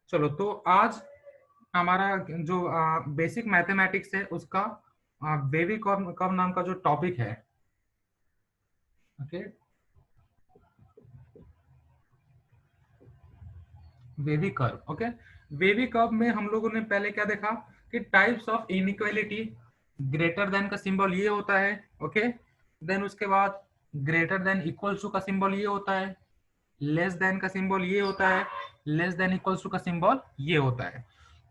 चलो, तो आज हमारा जो बेसिक मैथमेटिक्स है उसका वेवी कर्व नाम का जो टॉपिक है। Okay, wavy curve. Okay, wavy curve में हम लोगों ने पहले क्या देखा कि types of inequality, greater than का सिंबल ये होता है। ओके, देन उसके बाद ग्रेटर देन इक्वल्स टू का सिंबल ये होता है, लेस देन का सिंबल ये होता है, लेस देन इक्वल्स टू का सिंबल ये होता है।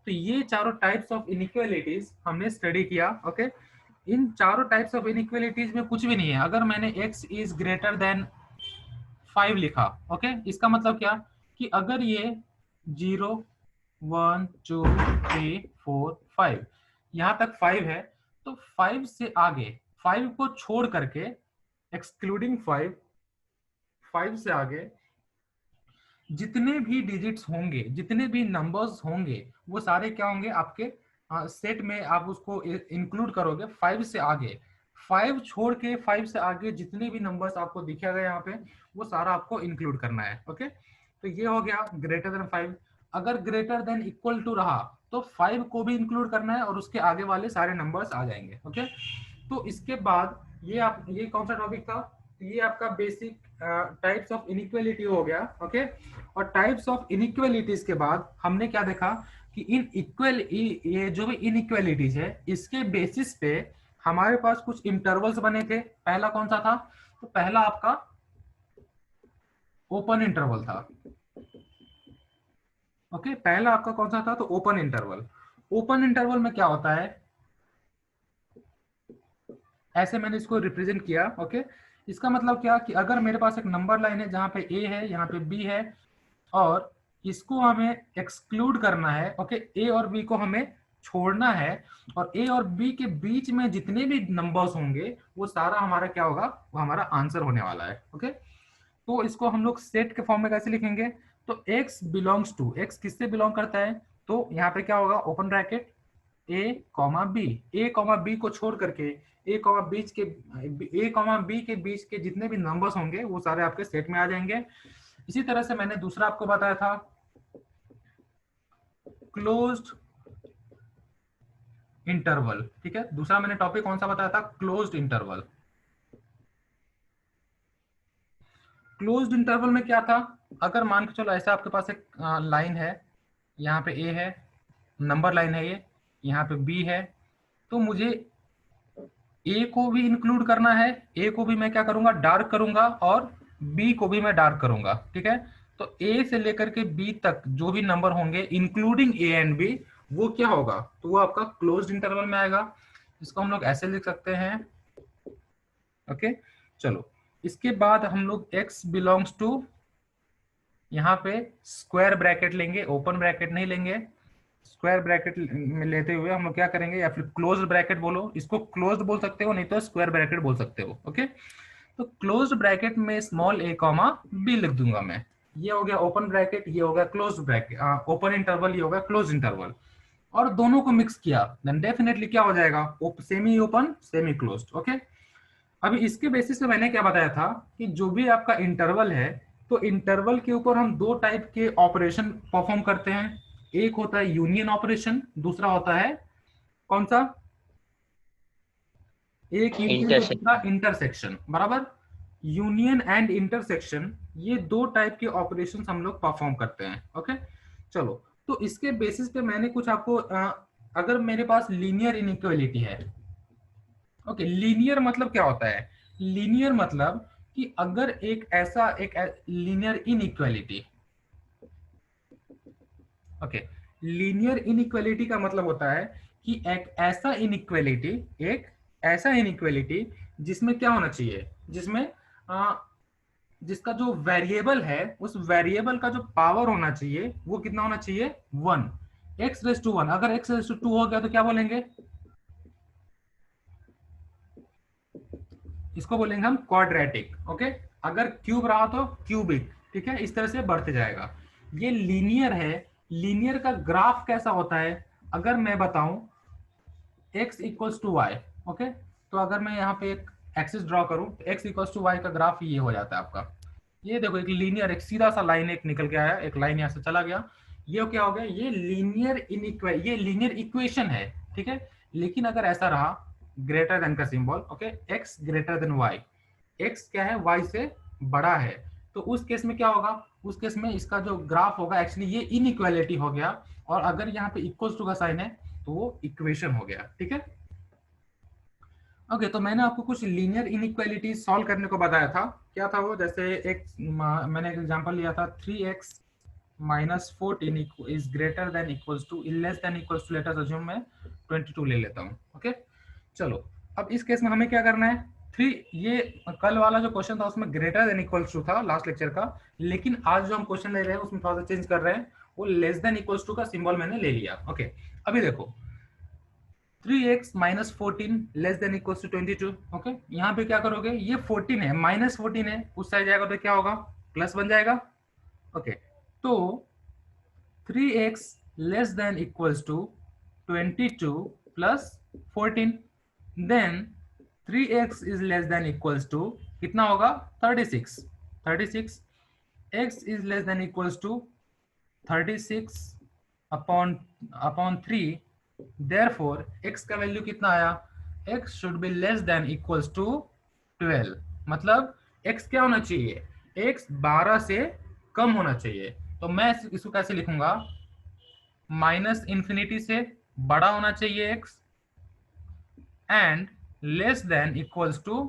तो ये चारों टाइप्स ऑफ इनइक्वालिटीज हमने स्टडी किया। ओके, इन चारों टाइप्स ऑफ इनइक्वालिटीज में कुछ भी नहीं है। अगर मैंने x इज ग्रेटर देन 5 लिखा, ओके, इसका मतलब क्या कि अगर ये 0 1 2 3 4 5 यहां तक 5 है, तो 5 से आगे, 5 को छोड़ करके, एक्सक्लूडिंग 5, 5 से आगे जितने भी डिजिट्स होंगे, जितने भी नंबर्स होंगे, वो सारे क्या होंगे आपके सेट में। आप उसको इंक्लूड करोगे 5 से आगे। 5 छोड़ के 5 से आगे जितने भी नंबर्स आपको दिखेगा यहाँ पे, वो सारा आपको इंक्लूड करना है। ओके, तो ये हो गया ग्रेटर देन 5। अगर ग्रेटर देन इक्वल टू रहा तो 5 को भी इंक्लूड करना है और उसके आगे वाले सारे नंबर्स आ जाएंगे। ओके, तो इसके बाद ये कौन सा टॉपिक था? ये आपका बेसिक टाइप्स ऑफ इनइक्वालिटी हो गया। ओके, और टाइप्स ऑफ इनइक्वालिटीज के बाद हमने क्या देखा कि ये जो भी इनइक्वालिटीज है, इसके बेसिस पे हमारे पास कुछ इंटरवल्स बने थे। पहला कौन सा था? तो पहला आपका ओपन इंटरवल था। ओके, पहला आपका कौन सा था? तो ओपन इंटरवल। ओपन इंटरवल में क्या होता है, ऐसे मैंने इसको रिप्रेजेंट किया। ओके, इसका मतलब क्या कि अगर मेरे पास एक नंबर लाइन है जहां पे ए है, यहाँ पे बी है, और इसको हमें एक्सक्लूड करना है। ओके, ए और बी को हमें छोड़ना है, और ए और बी के बीच में जितने भी नंबर्स होंगे वो सारा हमारा क्या होगा, वो हमारा आंसर होने वाला है। ओके, तो इसको हम लोग सेट के फॉर्म में कैसे लिखेंगे? तो x बिलोंग्स टू, x किससे बिलोंग करता है? तो यहाँ पे क्या होगा, open bracket a comma b, a comma b को छोड़ करके a कॉमा बी के बीच के जितने भी नंबर्स होंगे वो सारे आपके सेट में आ जाएंगे। इसी तरह से मैंने दूसरा आपको बताया था क्लोज्ड इंटरवल। ठीक है, दूसरा मैंने टॉपिक कौन सा बताया था? Closed interval. क्लोज्ड इंटरवल में क्या था? अगर मान के चलो ऐसा आपके पास एक लाइन है, यहाँ पे ए है, नंबर लाइन है ये, यहाँ पे बी है, तो मुझे ए को भी इंक्लूड करना है। ए को भी मैं क्या करूंगा, डार्क करूंगा, और बी को भी मैं डार्क करूंगा। ठीक है, तो ए से लेकर के बी तक जो भी नंबर होंगे इंक्लूडिंग ए एंड बी, वो क्या होगा, तो वो आपका क्लोज्ड इंटरवल में आएगा। इसको हम लोग ऐसे लिख सकते हैं। ओके, चलो, इसके बाद हम लोग x बिलोंग्स टू, यहाँ पे स्क्वायर ब्रैकेट लेंगे, ओपन ब्रैकेट नहीं लेंगे। स्क्वायर ब्रैकेट में लेते हुए हम लोग क्या करेंगे, या फिर क्लोज ब्रैकेट बोलो, इसको क्लोज बोल सकते हो, नहीं तो स्क्वायर ब्रैकेट बोल सकते हो। ओके, तो क्लोज ब्रैकेट में स्मॉल a कॉमा बी लिख दूंगा मैं। ये हो गया ओपन ब्रैकेट, ये हो गया क्लोज ब्रैकेट, ओपन इंटरवल, ये हो गया क्लोज इंटरवल। और दोनों को मिक्स किया, देन डेफिनेटली क्या हो जाएगा, semi open semi closed. Okay, अभी इसके बेसिस पे मैंने क्या बताया था कि जो भी आपका इंटरवल है, तो इंटरवल के ऊपर हम दो टाइप के ऑपरेशन परफॉर्म करते हैं। एक होता है यूनियन ऑपरेशन, दूसरा होता है कौन सा? एक यूनियन तो दूसरा इंटरसेक्शन। इंटरसेक्शन, बराबर। यूनियन एंड इंटरसेक्शन, ये दो टाइप के ऑपरेशन हम लोग परफॉर्म करते हैं। ओके, चलो, तो इसके बेसिस पे मैंने कुछ आपको अगर मेरे पास लीनियर इनइक्वालिटी है। ओके, लीनियर मतलब क्या होता है? लीनियर मतलब कि अगर एक linear inequality, okay, linear inequality का मतलब होता है कि एक ऐसा इनइक्वालिटी जिसमें क्या होना चाहिए, जिसमें जिसका जो वेरिएबल है, उस वेरिएबल का जो पावर होना चाहिए वो कितना होना चाहिए? 1, x⁻1। अगर x⁻2 हो गया तो क्या बोलेंगे? इसको बोलेंगे हम क्वाड्रेटिक। ओके, अगर क्यूब रहा तो क्यूबिक। ठीक है, इस तरह से बढ़ते जाएगा। ये लीनियर है। लीनियर का ग्राफ कैसा होता है? अगर मैं बताऊं x equals to y, okay, तो अगर मैं यहाँ पे एक एक्सिस ड्रॉ करूं तो x इक्वल्स टू वाई का ग्राफ ये हो जाता है आपका। ये देखो, एक लीनियर, एक सीधा सा लाइन एक निकल के आया, एक लाइन यहाँ से चला गया, ये क्या हो गया, ये लीनियर इक्वेशन है, ठीक है। लेकिन अगर ऐसा रहा ग्रेटर देन का symbol, okay, x greater than y, x क्या है वाई से बड़ा है, तो उस केस में क्या होगा, उस केस में इसका जो ग्राफ होगा एक्चुअली ये इनइक्वालिटी हो गया, और अगर यहाँ पे इक्वल्स टू का साइन है तो वो इक्वेशन हो गया, ठीक है। ओके, तो मैंने आपको कुछ लीनियर इनइक्वालिटी सॉल्व करने को बताया था। क्या था वो, जैसे एक मैंने एक एग्जांपल लिया था 3x minus 14 is greater than equals to less than equals to, let us assume मैं 22 ले लेता हूँ, ओके। चलो, अब इस केस में हमें क्या करना है, 3, ये कल वाला जो क्वेश्चन था उसमें ग्रेटर देन इक्वल्स टू था लास्ट लेक्चर का, लेकिन आज जो हम क्वेश्चन ले रहे हैं उसमें थोड़ा सा चेंज कर रहे हैं, वो लेस देन इक्वल्स टू का सिंबल मैंने ले लिया, ओके। अभी देखो 3x minus 14 less than equals to 22, okay. यहाँ पे क्या करोगे, ये 14 है, माइनस 14 है, उस साइड जाएगा तो क्या होगा, प्लस बन जाएगा, ओके। तो 3x less than equals to 22 plus 14, then 3x is less than equals to कितना होगा 36, 36, x is less than equals to 36 upon 3, therefore x का वैल्यू कितना आया, x should be less than equals to 12, मतलब x क्या होना चाहिए, x 12 से कम होना चाहिए। तो मैं इसको कैसे लिखूंगा, माइनस इन्फिनिटी से बड़ा होना चाहिए x, and less than equals to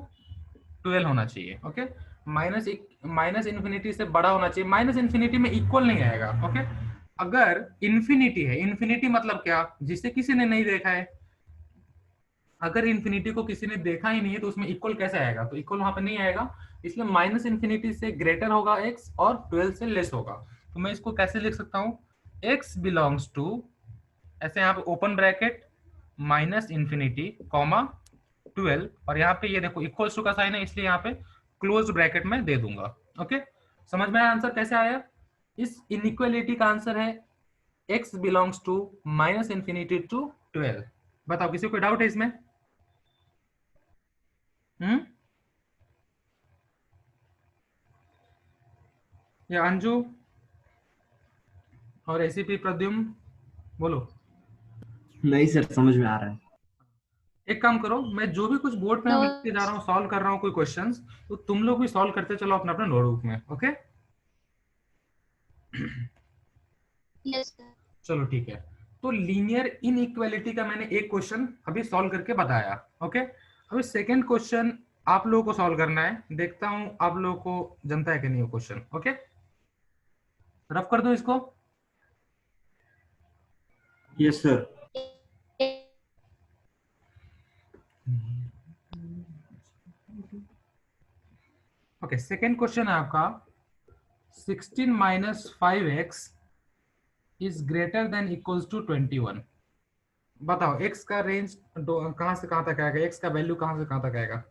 12 होना चाहिए, ओके। माइनस इन्फिनिटी से बड़ा होना चाहिए, माइनस इन्फिनिटी में इक्वल नहीं आएगा, ओके। अगर इन्फिनिटी है, इन्फिनिटी मतलब क्या, जिसे किसी ने नहीं देखा है, अगर इन्फिनिटी को किसी ने देखा ही नहीं है तो उसमें इक्वल कैसे आएगा, तो इक्वल वहां पे नहीं आएगा, इसलिए माइनस इन्फिनिटी से ग्रेटर होगा x और 12 से लेस होगा। तो मैं इसको कैसे लिख सकता हूँ, x बिलोंग्स टू, ऐसे यहाँ पे open bracket minus infinity comma 12, और यहाँ पे ये देखो इक्वल्स टू का साइन है इसलिए यहाँ पे क्लोज ब्रैकेट में दे दूंगा, ओके। समझ में आया आंसर कैसे आया, इस इनइक्वालिटी का आंसर है x belongs to minus infinity to 12। बताओ किसी को डाउट है इसमें, या अंजू और एसीपी प्रद्युम्न, बोलो। नहीं सर, समझ में आ रहा है। एक काम करो, मैं जो भी कुछ बोर्ड पे लिखते जा रहा हूँ, सॉल्व कर रहा हूँ कोई क्वेश्चंस, तो तुम लोग भी सॉल्व करते चलो अपना अपना नोटबुक में, ओके। यस चलो ठीक है, तो लीनियर इनइक्वालिटी का मैंने एक क्वेश्चन अभी सॉल्व करके बताया, ओके। अभी सेकंड क्वेश्चन आप लोगों को सॉल्व करना है, देखता हूं आप लोगों को जनता है कि नहीं वो क्वेश्चन, ओके। रफ कर दो इसको। Yes sir. Okay, second question है आपका 16 minus 5x is greater than equals to 21। बताओ x का रेंज कहां से कहां तक आएगा, x का वैल्यू कहां से कहां तक आएगा।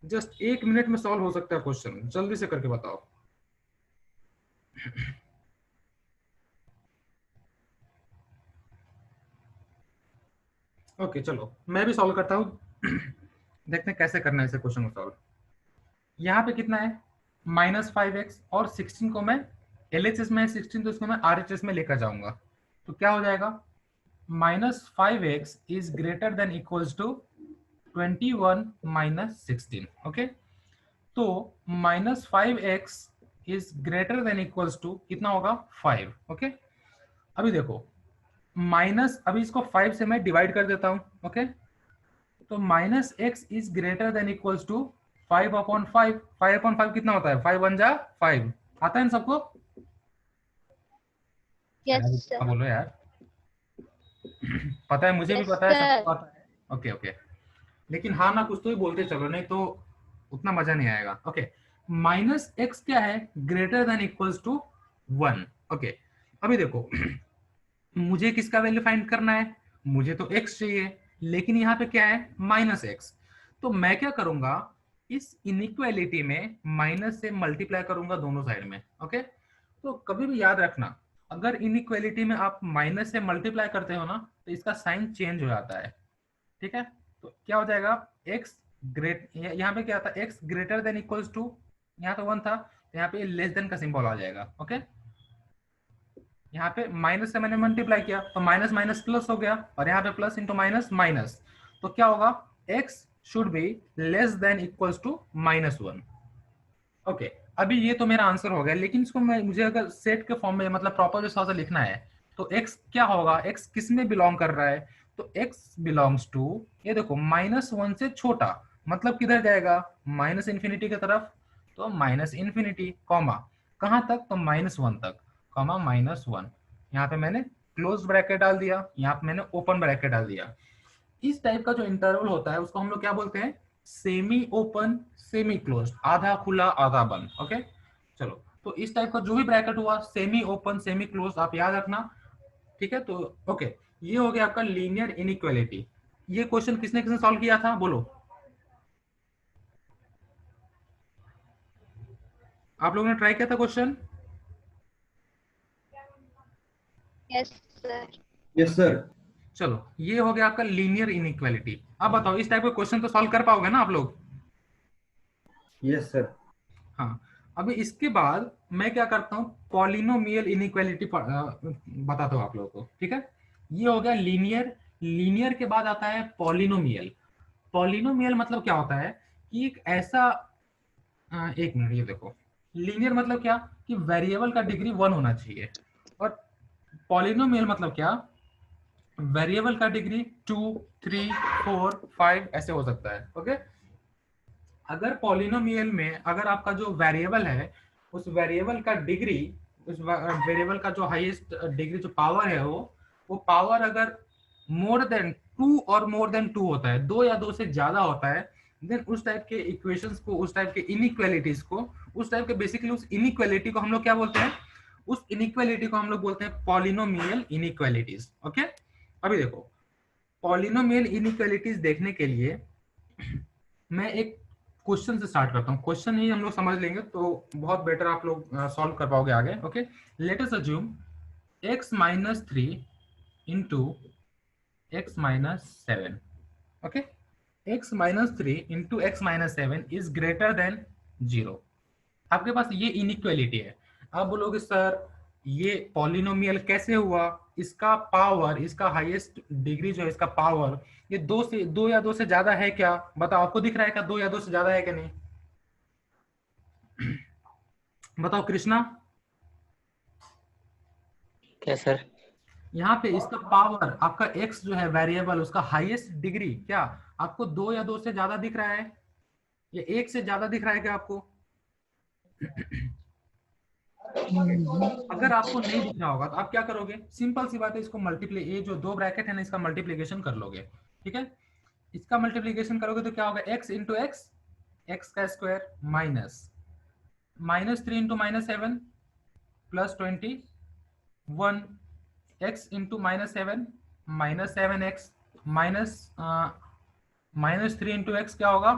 जस्ट 1 मिनट में सॉल्व हो सकता है क्वेश्चन, जल्दी से करके बताओ। ओके चलो मैं भी सॉल्व करता हूँ देखते हैं कैसे करना है इसे क्वेश्चन को सॉल्व। यहाँ पे कितना है -5x, और 16 को मैं LHS में 16 तो इसको मैं RHS में लेकर जाऊंगा, तो क्या हो जाएगा, -5x is greater than equals to 21 minus 16, okay. तो -5x is greater than equals to कितना होगा 5, ओके। अभी देखो माइनस, अभी इसको 5 से मैं डिवाइड कर देता हूं, ओके। तो -x is greater than equals to 5/5, 5/5 कितना होता है, 5 1 जा 5, आता है ना सबको। यस अब बोलो यार पता है, मुझे भी पता है, सबको पता है, ओके ओके। लेकिन हाँ ना कुछ तो ही बोलते चलो, नहीं तो उतना मजा नहीं आएगा, ओके। -x क्या है, greater than equals to 1, okay. अभी देखो मुझे किसका वैल्यू फाइंड करना है, मुझे तो x चाहिए, लेकिन यहाँ पे क्या है -x, तो मैं क्या करूंगा, इस इनइक्वालिटी में माइनस से मल्टीप्लाई करूंगा दोनों साइड में, ओके। तो कभी भी याद रखना, अगर इनइक्वालिटी में आप माइनस से मल्टीप्लाई करते हो ना तो इसका साइन चेंज हो जाता है, ठीक है। तो क्या हो जाएगा, x ग्रेट, यहाँ पे क्या था, x greater than equals to यहाँ पे 1 था, तो यहाँ पे लेस देन का सिंबल आ जाएगा। ओके, यहाँ पे माइनस से मैंने मल्टीप्लाई किया तो माइनस माइनस प्लस हो गया, और यहाँ पे प्लस इंटू माइनस माइनस, तो क्या होगा, x should be less than equals to -1। Okay, अभी ये तो मेरा आंसर हो गया, लेकिन इसको मुझे अगर सेट के फॉर्म में मतलब प्रॉपर हिसाब से लिखना है तो x क्या होगा, x किस में बिलोंग कर रहा है, तो x बिलोंग्स टू, ये देखो -1 से छोटा, मतलब किधर जाएगा, माइनस इन्फिनिटी की तरफ, तो माइनस इन्फिनिटी, कॉमा कहाँ तक, तो -1 तक, कॉमा -1। यहाँ पे मैंने क्लोज ब्रैकेट डाल दिया, यहाँ पे मैंने ओपन ब्रैकेट डाल दिया। इस टाइप का जो इंटरवल होता है उसको हम लोग क्या बोलते हैं, सेमी ओपन सेमी क्लोज, आधा खुला आधा बंद। ओके, चलो, तो इस टाइप का जो भी ब्रैकेट हुआ सेमी ओपन सेमी क्लोज आप याद रखना, ठीक है। तो ओके, ये हो गया आपका लीनियर इनइक्वालिटी। ये क्वेश्चन किसने किसने सॉल्व किया था, बोलो, आप लोगों ने ट्राई किया था question? Yes, sir. Yes sir. चलो, ये हो गया आपका लीनियर इनइक्वालिटी। अब बताओ, इस टाइप का क्वेश्चन तो सॉल्व कर पाओगे ना आप लोग? Yes sir. हाँ, अभी इसके बाद मैं क्या करता हूँ, पॉलिनोमियल इनइक्वालिटी बताता हूँ आप लोगों को, ठीक है। ये हो गया लीनियर, लीनियर के बाद आता है पॉलिनोमियल। पॉलिनोमियल मतलब क्या होता है कि एक ऐसा, एक मिनट, ये देखो, लीनियर मतलब क्या कि वेरिएबल का डिग्री 1 होना चाहिए, और पॉलिनोमियल मतलब क्या, वेरिएबल का डिग्री 2 3 4 5 ऐसे हो सकता है। ओके, अगर पॉलिनोमियल में अगर आपका जो वेरिएबल है उस वेरिएबल का डिग्री, उस वेरिएबल का जो हाईएस्ट डिग्री जो पावर है वो पावर अगर मोर देन 2 और मोर देन 2 होता है, 2 या 2 से ज्यादा होता है, देन उस टाइप के इक्वेशंस को, उस टाइप के इनइक्वालिटीज को, उस टाइप के बेसिकली उस इनइक्वालिटी को हम लोग क्या बोलते हैं, उस इनइक्वालिटी को हम लोग बोलते हैं पॉलिनोमियल इनइक्वालिटीज। ओके, अभी देखो, पॉलिनोमियल इनइक्वालिटीज देखने के लिए मैं एक क्वेश्चन से स्टार्ट करता हूँ, क्वेश्चन ही हम लोग समझ लेंगे तो बहुत बेटर आप लोग सॉल्व कर पाओगे आगे। Okay, late us assume x minus 3 into x minus 7। Okay, x minus 3 into x minus 7 is greater then 0। आपके पास ये इनइक्वालिटी है। आप बोलोगे सर ये पॉलिनोमियल कैसे हुआ, इसका पावर, इसका हाईएस्ट डिग्री जो है इसका पावर, ये 2 या 2 से ज्यादा है क्या, बताओ, आपको दिख रहा है क्या 2 या 2 से ज्यादा है क्या नहीं, बताओ कृष्णा। क्या सर? यहाँ पे इसका पावर, आपका x जो है वेरिएबल, उसका हाईएस्ट डिग्री क्या आपको 2 या 2 से ज्यादा दिख रहा है, ये 1 से ज्यादा दिख रहा है क्या आपको? अगर आपको नहीं दिख रहा होगा तो आप क्या करोगे, सिंपल सी बात है, इसको मल्टीप्लाई, ये जो 2 ब्रैकेट है ना इसका मल्टीप्लीकेशन कर लोगे, ठीक है। इसका मल्टीप्लीकेशन करोगे तो क्या होगा, x इंटू एक्स, एक्स का square, minus -3 into -7 plus 21, x into -7 -7x, -3 into x क्या होगा,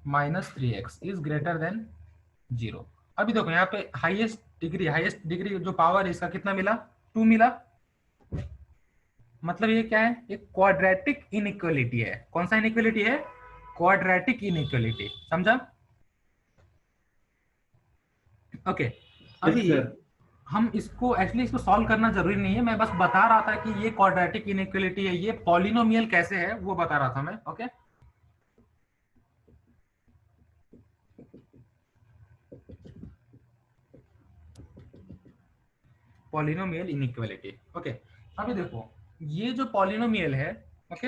-3x इज ग्रेटर देन 0। अभी देखो यहाँ पे हाईएस्ट डिग्री जो पावर है इसका कितना मिला, 2 मिला, मतलब ये क्या है, एक क्वाड्रेटिक इनइक्वालिटी है। कौन सा इनइक्वालिटी है, क्वाड्रेटिक इनइक्वालिटी, समझा? ओके, अभी हम इसको एक्चुअली इसको सॉल्व करना जरूरी नहीं है, मैं बस बता रहा था कि ये क्वाड्रेटिक इनइक्वालिटी है, ये पॉलिनोमियल कैसे है वो बता रहा था मैं। Okay, polynomial inequality. ओके, अभी देखो, ये जो पॉलिनोमियल है, ओके,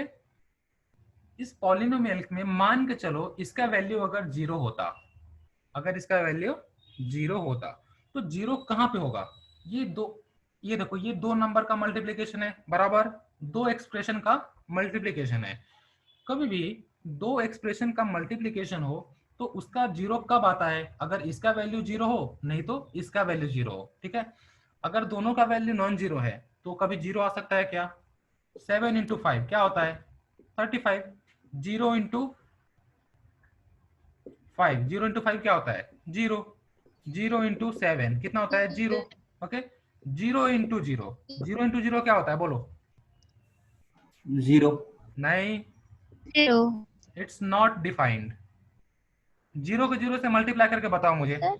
इस पॉलिनोमियल में मान के चलो इसका वैल्यू अगर 0 होता, अगर इसका वैल्यू 0 होता तो 0 कहाँ पे होगा, ये देखो, ये 2 नंबर का मल्टीप्लीकेशन है बराबर 2 एक्सप्रेशन का मल्टीप्लीकेशन है। कभी भी 2 एक्सप्रेशन का मल्टीप्लीकेशन हो तो उसका 0 कब आता है, अगर इसका वैल्यू 0 हो, नहीं तो इसका वैल्यू 0 हो, ठीक है। अगर दोनों का वैल्यू नॉन जीरो है तो कभी 0 आ सकता है क्या, 7 इंटू 5 क्या होता है, 35, 0 इंटू 5, 0 इंटू 5 क्या होता है, 0, 0 इंटू 7 कितना होता है, 0। ओके, 0 इंटू 0, 0 इंटू 0 क्या होता है, बोलो? 0। नहीं, 0. इट्स नॉट डिफाइंड, जीरो को जीरो से मल्टीप्लाई करके बताओ मुझे। सर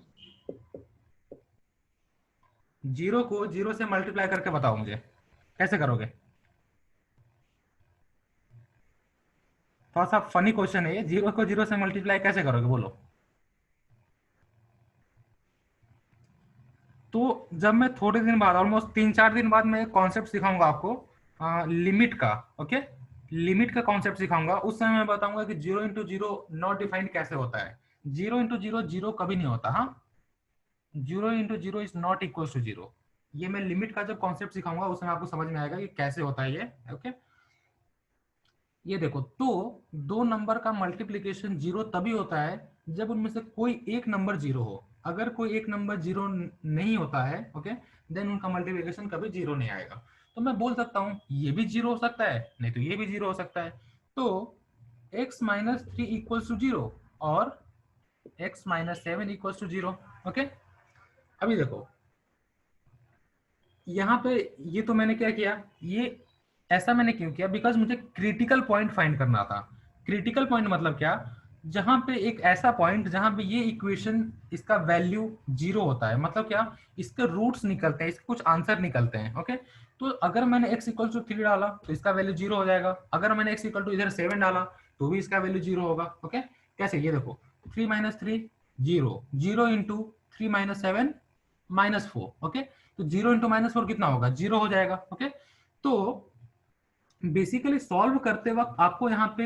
जीरो को जीरो से मल्टीप्लाई करके बताओ मुझे, कैसे करोगे? थोड़ा सा फनी क्वेश्चन है ये, जीरो को जीरो से मल्टीप्लाई कैसे करोगे बोलो। तो जब मैं थोड़े दिन बाद, ऑलमोस्ट 3-4 दिन बाद, मैं कॉन्सेप्ट सिखाऊंगा आपको लिमिट का। ओके, लिमिट का कॉन्सेप्ट सिखाऊंगा। उस समय मैं बताऊंगा कि zero into zero not defined कैसे होता है। जीरो इंटू जीरो जीरो कभी नहीं होता। हाँ, zero into zero is not equal to zero. ये मैं लिमिट का जब कॉन्सेप्ट सिखाऊंगा उस समय आपको समझ में आएगा कि कैसे होता है ये। ओके, ये देखो, तो दो नंबर का मल्टीप्लीकेशन जीरो तभी होता है जब उनमें से कोई एक नंबर जीरो हो। अगर कोई एक नंबर जीरो नहीं होता है, ओके, देन उनका मल्टीप्लीकेशन कभी जीरो नहीं आएगा। तो मैं बोल सकता हूँ ये भी जीरो हो सकता है, नहीं तो ये भी जीरो हो सकता है। तो x minus three equals to zero और x minus seven equals to zero. Okay, अभी देखो यहाँ पे, ये तो मैंने क्या किया, ये ऐसा मैंने क्यों किया, बिकॉज मुझे क्रिटिकल पॉइंट फाइंड करना था। क्रिटिकल पॉइंट मतलब क्या, जहां पे एक ऐसा पॉइंट जहां पे ये इक्वेशन, इसका वैल्यू जीरो होता है। मतलब क्या, इसके रूट्स निकलते हैं, इसके कुछ आंसर निकलते हैं। ओके, तो अगर मैंने x इक्वल टू थ्री डाला तो इसका वैल्यू जीरो हो जाएगा। अगर मैंने x इक्वल टू इधर सेवन डाला तो भी इसका वैल्यू जीरो होगा। ओके, कैसे, ये देखो, three minus three zero, zero into three minus seven minus four. Okay, तो जीरो इंटू माइनस फोर कितना होगा, जीरो हो जाएगा। ओके, तो बेसिकली सॉल्व करते वक्त आपको यहाँ पे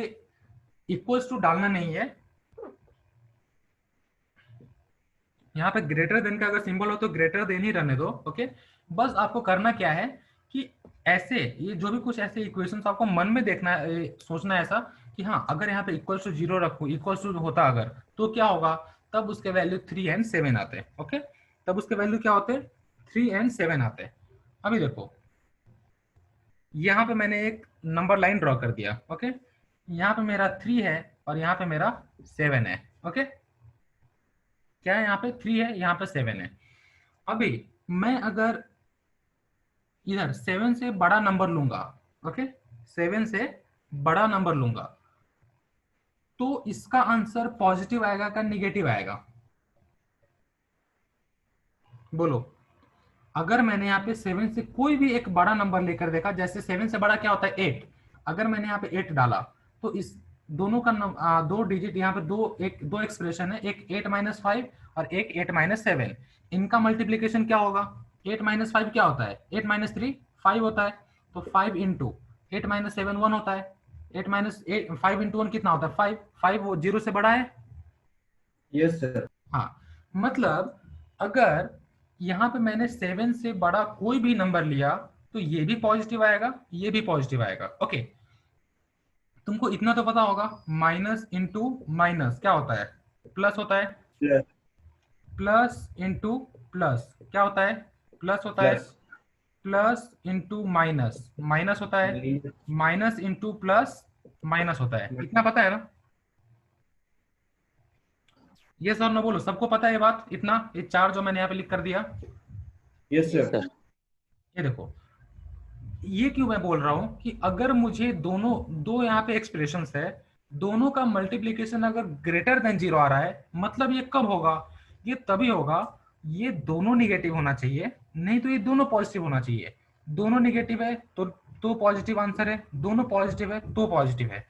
इक्वल्स टू डालना नहीं है। यहाँ पे ग्रेटर देन का अगर सिंबल हो तो ग्रेटर देन ही रहने दो। ओके, बस आपको करना क्या है कि ऐसे, ये जो भी कुछ ऐसे इक्वेशंस आपको मन में देखना है, सोचना है ऐसा कि हाँ, अगर यहाँ पे इक्वल्स टू जीरो रखूं, इक्वल्स टू होता अगर, तो क्या होगा, तब उसके वैल्यू 3 एंड 7 आते हैं। ओके, तब उसके वैल्यू क्या होते हैं, 3 एंड 7 आते हैं। अभी देखो, यहाँ पे मैंने एक नंबर लाइन ड्रॉ कर दिया। ओके, यहाँ पे मेरा 3 है और यहाँ पे मेरा 7 है। ओके, क्या है, यहाँ पे 3 है, यहाँ पे 7 है। अभी मैं अगर इधर 7 से बड़ा नंबर लूंगा, ओके, 7 से बड़ा नंबर लूंगा, तो इसका आंसर पॉजिटिव आएगा का निगेटिव आएगा, बोलो। अगर मैंने यहाँ पे 7 से कोई भी एक बड़ा नंबर लेकर देखा, जैसे 7 से बड़ा क्या होता है 8, अगर मैंने यहाँ पे 8 डाला तो इस दोनों का दो डिजिट, यहाँ पे दो एक्सप्रेशन है, एक 8 माइनस फाइव और एक 8 माइनस सेवन। इनका मल्टीप्लीकेशन क्या होगा, 8 माइनस फाइव क्या होता है, 8 माइनस थ्री 5 होता है, तो 5 इंटू 8 माइनस सेवन 1 होता है। 8 माइनस 5 इंटू 1 कितना होता है, 5। 5 वो जीरो से बड़ा है। Yes sir. हाँ, मतलब अगर यहाँ पे मैंने 7 से बड़ा कोई भी नंबर लिया तो ये भी पॉजिटिव आएगा, ये भी पॉजिटिव आएगा। ओके, तुमको इतना तो पता होगा, माइनस इंटू माइनस क्या होता है, प्लस होता है। प्लस। प्लस इंटू प्लस क्या होता है, प्लस होता है। Plus. Plus into minus minus होता है। Minus. Minus into plus minus होता है। इतना पता है ना, ये सर ना बोलो, सबको पता है ये बात, इतना, ये चार जो मैंने यहाँ पे लिख कर दिया। Yes sir. ये देखो, ये क्यों मैं बोल रहा हूं कि अगर मुझे दोनों, दो यहाँ पे एक्सप्रेशंस है, दोनों का मल्टीप्लीकेशन अगर ग्रेटर देन जीरो आ रहा है, मतलब ये कब होगा, ये तभी होगा, ये दोनों निगेटिव होना चाहिए, नहीं तो ये दोनों पॉजिटिव होना चाहिए। दोनों निगेटिव है तो पॉजिटिव आंसर है, दोनों पॉजिटिव है तो पॉजिटिव है।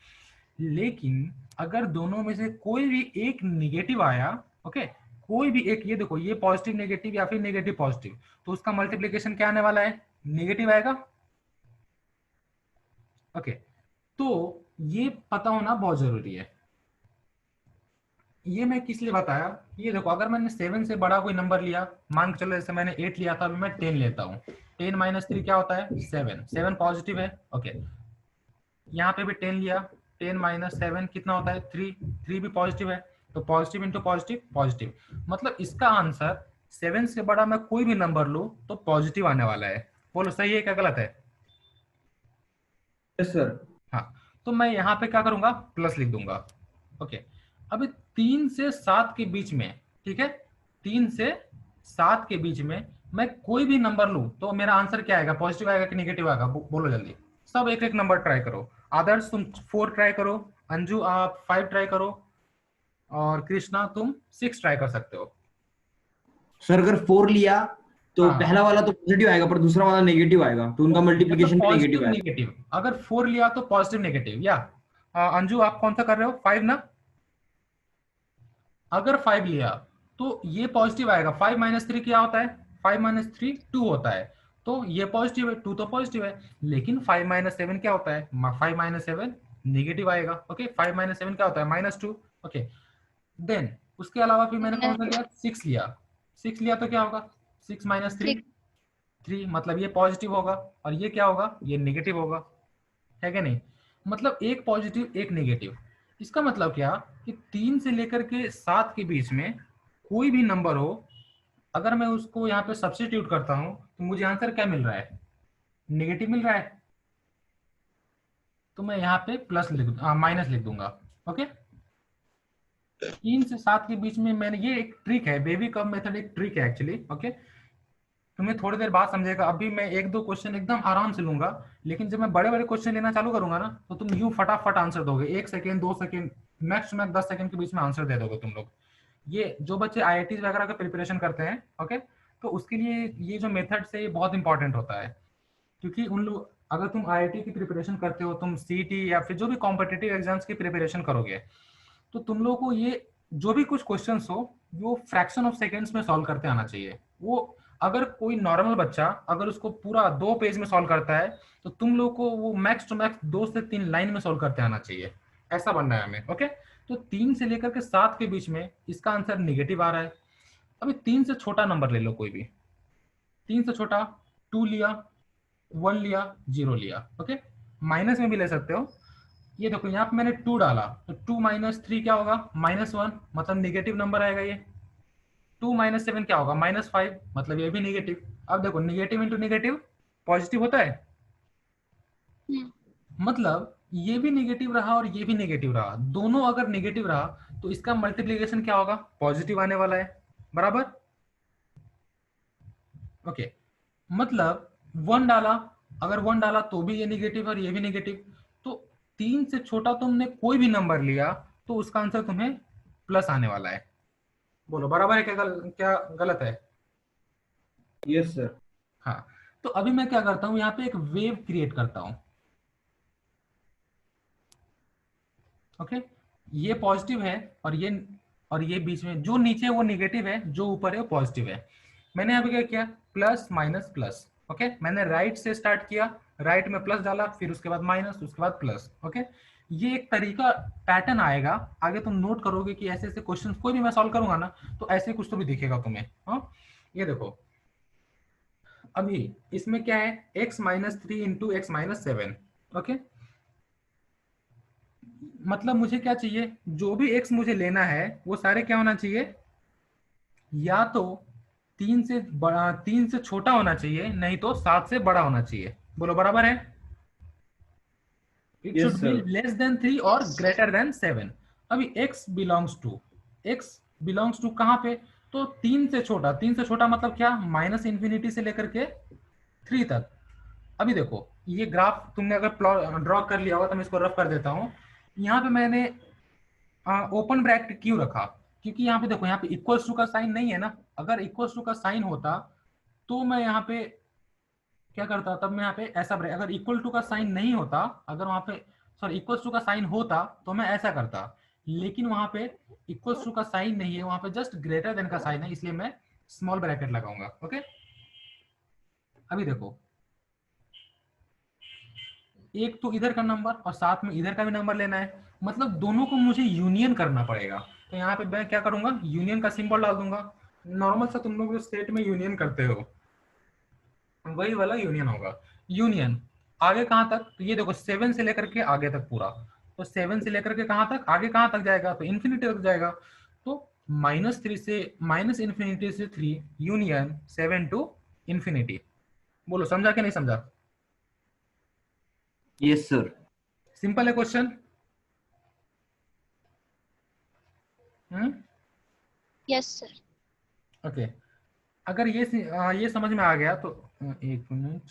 लेकिन अगर दोनों में से कोई भी एक निगेटिव आया, ओके, कोई भी एक, ये देखो, ये पॉजिटिव नेगेटिव या फिर नेगेटिव पॉजिटिव, तो उसका मल्टीप्लीकेशन क्या आने वाला है, नेगेटिव आएगा। ओके, तो ये पता होना बहुत जरूरी है। ये मैं किस लिए बताया, ये देखो, अगर मैंने 7 से बड़ा कोई नंबर लिया, मान के चलो जैसे मैंने 8 लिया था, अभी मैं 10 लेता हूँ। 10 माइनस थ्री क्या होता है, 7। 7 पॉजिटिव है। ओके, यहाँ पे भी 10 लिया, 10 माइनस 7 कितना होता है, 3। 3 भी पॉजिटिव है, तो पॉजिटिव इंटू पॉजिटिव पॉजिटिव, मतलब इसका आंसर 7 से बड़ा मैं कोई भी नंबर लूँ तो पॉजिटिव आने वाला है। बोलो सही है क्या गलत है? Yes sir. हाँ, तो मैं यहाँ पे क्या करूंगा, प्लस लिख दूंगा। ओके, अभी 3 से 7 के बीच में, ठीक है, 3 से 7 के बीच में मैं कोई भी नंबर लूं तो मेरा आंसर क्या आएगा, पॉजिटिव आएगा कि नेगेटिव आएगा, बोलो जल्दी। सब एक एक नंबर ट्राई करो। आदर्श तुम 4 ट्राई करो, अंजू आप 5 ट्राई करो, और कृष्णा तुम 6 ट्राई कर सकते हो। सर अगर 4 लिया तो हाँ, पहला वाला तो पॉजिटिव आएगा पर दूसरा वाला नेगेटिव आएगा, तो उनका मतलब मल्टीप्लिकेशन भी पॉजिटिव नेगेटिव आएगा। नेगेटिव, अगर 4 लिया तो पॉजिटिव नेगेटिव, या अंजू आप कौन सा कर रहे हो, 5 ना? अगर 5 लिया तो ये पॉजिटिव आएगा। 5 माइनस 3 क्या होता है? 5 माइनस 3 2 होता है, तो ये पॉजिटिव है, 2 तो पॉजिटिव है। लेकिन 5 माइनस 7 क्या होता है? 5 माइनस 7 नेगेटिव आएगा। ओके, 5 माइनस 7 क्या होता है? -2। ओके, देन उसके अलावा फिर मैंने कौन सा लिया? 6 लिया। 6 लिया तो क्या होगा? 6 माइनस 3 6 3, मतलब ये पॉजिटिव होगा और ये क्या होगा? ये नेगेटिव होगा, है क्या नहीं? मतलब एक पॉजिटिव एक नेगेटिव। इसका मतलब क्या कि 3 से लेकर के 7 के बीच में कोई भी नंबर हो, अगर मैं उसको यहाँ पे सब्स्टिट्यूट करता हूँ तो मुझे आंसर क्या मिल रहा है? नेगेटिव मिल रहा है। तो मैं यहाँ पे माइनस लिख दूंगा। ओके, 3 से 7 के बीच में मैंने, ये एक ट्रिक है, बेबी कब मेथड एक ट्रिक है एक्चुअली। ओके, तुम्हें थोड़ी देर बाद समझेगा। अभी मैं एक दो क्वेश्चन एकदम आराम से लूंगा, लेकिन जब मैं बड़े बड़े क्वेश्चन लेना चालू करूंगा ना, तो तुम यूं फटाफट आंसर दोगे, 1 second 2 second max to max 10 second के बीच में आंसर दे दोगे तुम लोग। ये जो बच्चे आईआईटी वगैरह का प्रिपरेशन करते हैं, ओके, तो उसके लिए ये जो मेथड से ये बहुत इंपॉर्टेंट होता है। क्योंकि उन लोग, अगर तुम आईआईटी की प्रिपरेशन करते हो, तुम सीईटी या फिर जो भी कॉम्पिटिटिव एग्जाम्स की प्रिपरेशन करोगे, तो तुम लोग को ये जो भी कुछ क्वेश्चंस हो, वो फ्रैक्शन ऑफ सेकेंड्स में सॉल्व करते आना चाहिए। वो अगर कोई नॉर्मल बच्चा अगर उसको पूरा 2 पेज में सॉल्व करता है, तो तुम लोग को वो मैक्स टू मैक्स 2 से 3 लाइन में सॉल्व करते आना चाहिए। ऐसा बनना है हमें। ओके, तो 3 से लेकर के 7 के बीच में इसका आंसर निगेटिव आ रहा है। अभी 3 से छोटा नंबर ले लो कोई भी। 3 से छोटा 2 लिया, 1 लिया, 0 लिया। ओके, माइनस में भी ले सकते हो। ये देखो यहाँ पे मैंने 2 डाला, तो 2 माइनस 3 क्या होगा? -1, मतलब निगेटिव नंबर आएगा ये। 2 माइनस 7 क्या होगा? -5, मतलब ये भी निगेटिव। अब देखो, निगेटिव इंटू निगेटिव पॉजिटिव होता है, मतलब ये भी निगेटिव रहा और ये भी निगेटिव रहा, दोनों अगर निगेटिव रहा तो इसका मल्टीप्लीकेशन क्या होगा? पॉजिटिव आने वाला है, बराबर। ओके, मतलब 1 डाला, अगर 1 डाला तो भी ये निगेटिव और ये भी निगेटिव, तो 3 से छोटा तुमने कोई भी नंबर लिया तो उसका आंसर तुम्हें प्लस आने वाला है। बोलो बराबर है क्या क्या गलत है? Yes sir. हाँ, तो अभी मैं क्या करता हूँ, यहाँ पे एक वेव क्रिएट करता हूँ। ओके, ये पॉजिटिव है और ये बीच में जो नीचे है वो निगेटिव है, जो ऊपर है वो पॉजिटिव है। मैंने अभी क्या किया? Plus minus plus. ओके, मैंने राइट से स्टार्ट किया, राइट में प्लस डाला, फिर उसके बाद माइनस, उसके बाद प्लस। ओके, ये एक तरीका पैटर्न आएगा, आगे तुम नोट करोगे कि ऐसे ऐसे क्वेश्चन कोई भी मैं सॉल्व करूंगा ना, तो ऐसे कुछ तो भी दिखेगा तुम्हें। हाँ, ये देखो, अभी इसमें क्या है? x-3 into x-7। ओके, मतलब मुझे क्या चाहिए? जो भी x मुझे लेना है वो सारे क्या होना चाहिए? या तो 3 से छोटा होना चाहिए, नहीं तो 7 से बड़ा होना चाहिए। बोलो बराबर है? It should yes be sir. Less than 3 और yes sir ग्रेटर देन 7। अभी x बिलोंग्स टू कहाँ पे? तो 3 से छोटा, 3 से छोटा मतलब क्या? माइनस इंफिनिटी से लेकर के 3 तक। अभी देखो, ये ग्राफ तुमने अगर ड्रॉ कर लिया होगा तो मैं इसको रफ कर देता हूँ। यहाँ पे मैंने ओपन ब्रैकेट क्यों रखा? क्योंकि यहाँ पे देखो, यहाँ पे इक्वल्स टू का साइन नहीं है ना। अगर इक्वल्स टू का साइन होता तो मैं यहाँ पे क्या करता? तब मैं यहाँ पे ऐसा अगर इक्वल टू का साइन नहीं होता, अगर वहां पे सॉरी इक्वल्स टू का साइन होता तो मैं ऐसा करता, लेकिन वहां पे इक्वल्स टू का साइन नहीं है, वहां पे जस्ट ग्रेटर देन का साइन है, इसलिए मैं स्मॉल ब्रैकेट लगाऊंगा। ओके, अभी देखो, एक तो इधर का नंबर और साथ में इधर का भी नंबर लेना है, मतलब दोनों को मुझे यूनियन करना पड़ेगा। तो यहाँ पे मैं क्या करूंगा? यूनियन का सिंबल डाल दूंगा। नॉर्मल सा तुम लोग जो स्टेट में यूनियन करते हो वही वाला यूनियन होगा। यूनियन आगे कहाँ तक? तो ये देखो, 7 से लेकर के आगे तक पूरा, तो 7 से लेकर के कहाँ तक? आगे कहाँ तक जाएगा? तो इन्फिनिटी तक जाएगा। तो -3 से माइनस इन्फिनिटी से 3 यूनियन 7 टू इन्फिनिटी। बोलो समझा कि नहीं समझा? Yes sir. सिंपल है क्वेश्चन। हम्म, yes sir ओके, अगर ये समझ में आ गया तो एक मिनट,